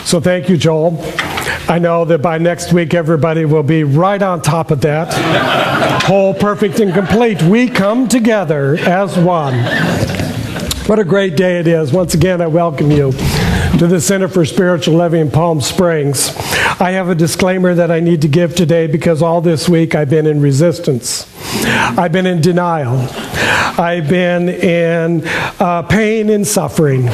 So thank you, Joel. I know that by next week, everybody will be right on top of that. Whole, perfect, and complete. We come together as one. What a great day it is. Once again, I welcome you to the Center for Spiritual Living in Palm Springs. I have a disclaimer that I need to give today because all this week I've been in resistance. I've been in denial. I've been in pain and suffering.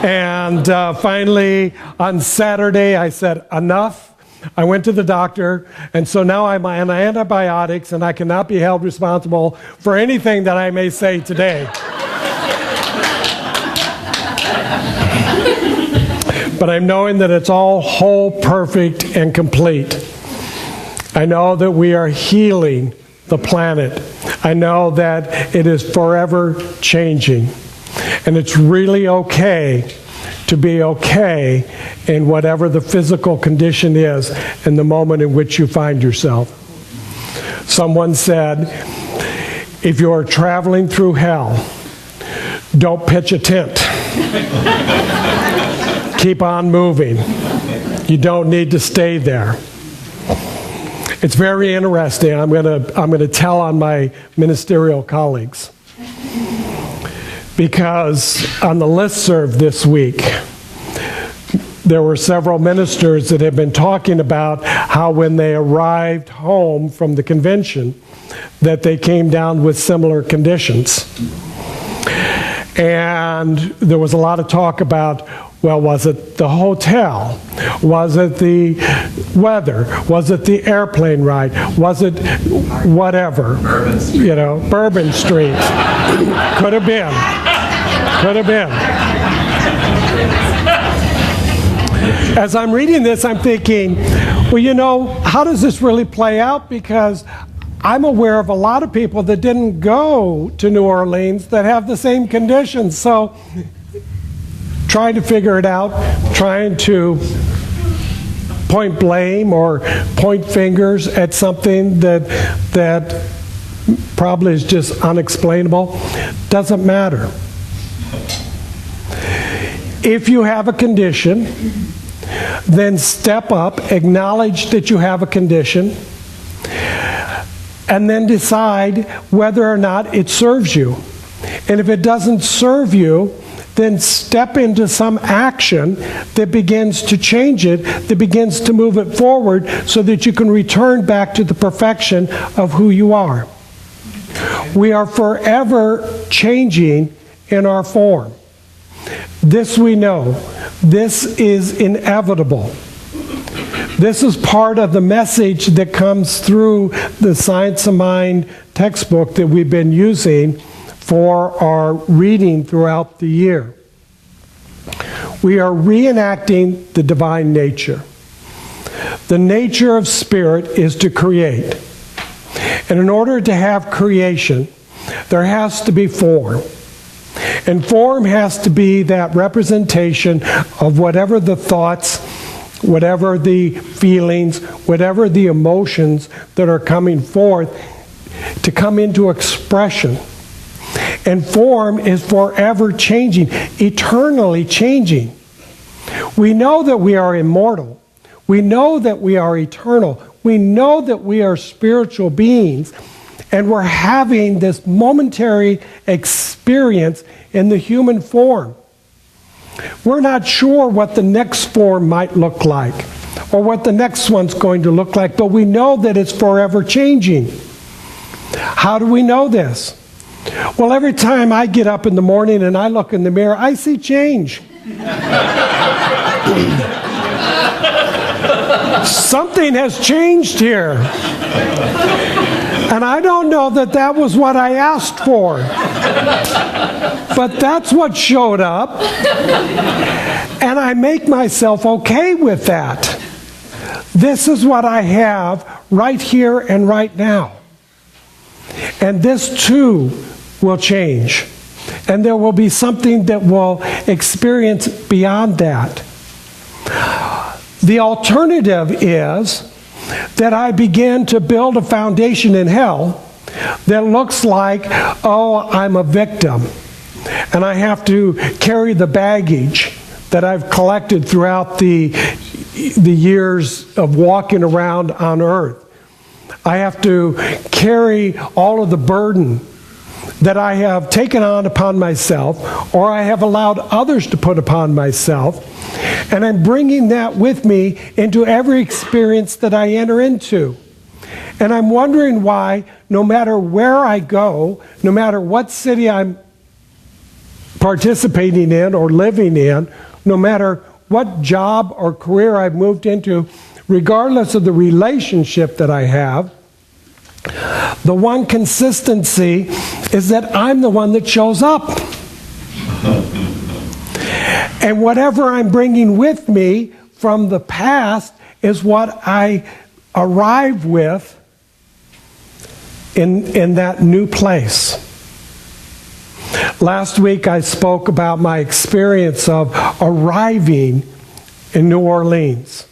And finally, on Saturday, I said, enough. I went to the doctor, and so now I'm on antibiotics, and I cannot be held responsible for anything that I may say today. But I'm knowing that it's all whole, perfect, and complete. I know that we are healing the planet. I know that it is forever changing. And it's really okay to be okay in whatever the physical condition is in the moment in which you find yourself. Someone said, if you're traveling through hell, don't pitch a tent. Keep on moving. You don't need to stay there. It's very interesting. I'm going to tell on my ministerial colleagues. Because on the listserv this week, there were several ministers that have been talking about how when they arrived home from the convention, that they came down with similar conditions. And there was a lot of talk about, well, was it the hotel? Was it the weather? Was it the airplane ride? Was it whatever? Bourbon Street. You know, Bourbon Street. Could have been. Could have been. As I'm reading this, I'm thinking, well, you know, how does this really play out? Because I'm aware of a lot of people that didn't go to New Orleans that have the same conditions. So trying to figure it out, trying to point blame or point fingers at something that probably is just unexplainable, doesn't matter. If you have a condition, then step up, acknowledge that you have a condition, and then decide whether or not it serves you. And if it doesn't serve you, then step into some action that begins to change it, that begins to move it forward so that you can return back to the perfection of who you are. We are forever changing in our form. This we know. This is inevitable. This is part of the message that comes through the Science of Mind textbook that we've been using for our reading throughout the year. We are reenacting the divine nature. The nature of spirit is to create. And in order to have creation, there has to be form. And form has to be that representation of whatever the thoughts, whatever the feelings, whatever the emotions that are coming forth to come into expression. And form is forever changing, eternally changing. We know that we are immortal. We know that we are eternal. We know that we are spiritual beings. And we're having this momentary experience in the human form. We're not sure what the next form might look like or what the next one's going to look like, but we know that it's forever changing. How do we know this? Well, every time I get up in the morning and I look in the mirror, I see change. Something has changed here. And I don't know that that was what I asked for. But that's what showed up. And I make myself okay with that. This is what I have right here and right now. And this too will change. And there will be something that will experience beyond that. The alternative is that I begin to build a foundation in hell that looks like, oh, I'm a victim, and I have to carry the baggage that I've collected throughout the years of walking around on earth. I have to carry all of the burden that I have taken on upon myself, or I have allowed others to put upon myself, and I'm bringing that with me into every experience that I enter into. And I'm wondering why, no matter where I go, no matter what city I'm participating in or living in, no matter what job or career I've moved into, regardless of the relationship that I have, the one consistency is that I'm the one that shows up. And whatever I'm bringing with me from the past is what I arrive with in that new place. Last week I spoke about my experience of arriving in New Orleans.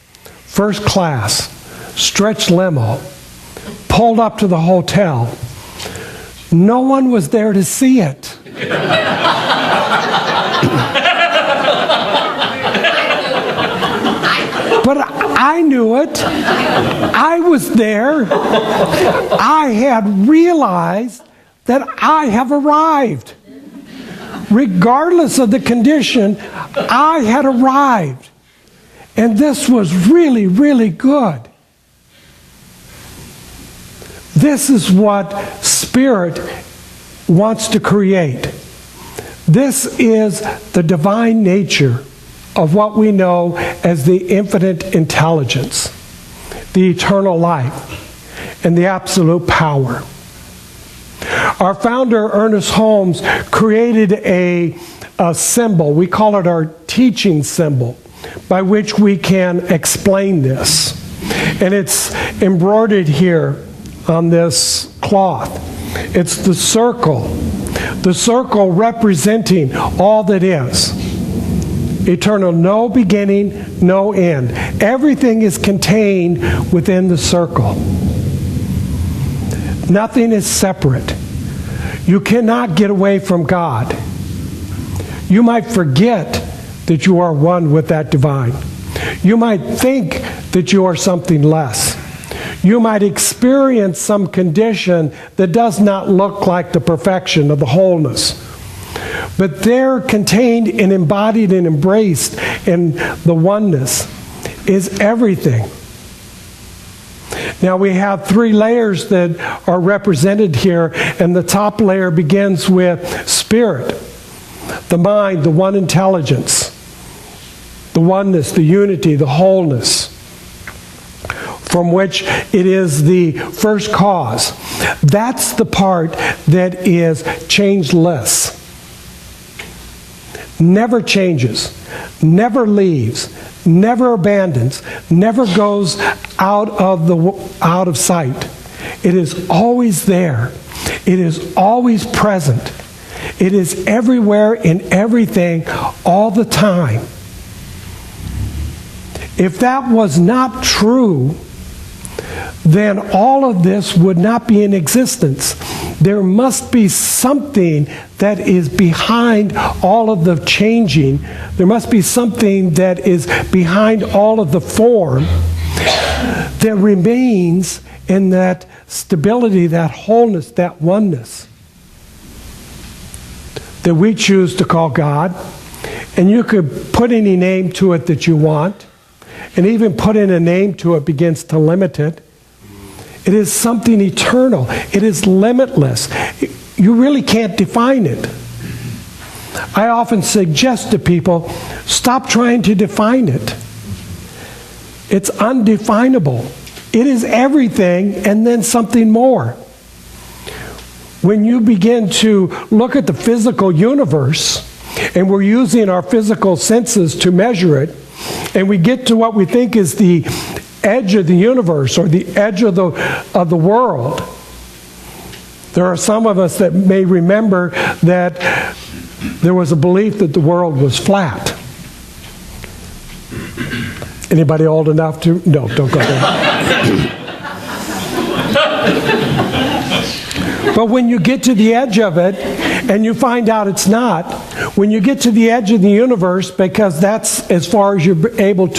First class, stretch limo, pulled up to the hotel. No one was there to see it. But I knew it. I was there. I had realized that I have arrived. Regardless of the condition, I had arrived. And this was really, really good. This is what Spirit wants to create. This is the divine nature of what we know as the infinite intelligence, the eternal life, and the absolute power. Our founder, Ernest Holmes, created a symbol. We call it our teaching symbol, by which we can explain this. And it's embroidered here on this cloth. It's the circle representing all that is. Eternal, no beginning, no end. Everything is contained within the circle. Nothing is separate. You cannot get away from God. You might forget that you are one with that divine. You might think that you are something less. You might experience some condition that does not look like the perfection of the wholeness. But there, contained and embodied and embraced in the oneness, is everything. Now we have three layers that are represented here, and the top layer begins with spirit, the mind, the one intelligence, the oneness, the unity, the wholeness, from which it is the first cause. That's the part that is changeless. Never changes, never leaves, never abandons, never goes out of sight. It is always there. It is always present. It is everywhere in everything all the time. If that was not true, then all of this would not be in existence. There must be something that is behind all of the changing. There must be something that is behind all of the form that remains in that stability, that wholeness, that oneness that we choose to call God. And you could put any name to it that you want, and even put in a name to it begins to limit it. It is something eternal. It is limitless. You really can't define it. I often suggest to people, stop trying to define it. It's undefinable. It is everything and then something more. When you begin to look at the physical universe, and we're using our physical senses to measure it, and we get to what we think is the edge of the universe or the edge of the world. There are some of us that may remember that there was a belief that the world was flat. Anybody old enough to? No, don't go there. But when you get to the edge of it and you find out it's not, When you get to the edge of the universe, because that's as far as you're able to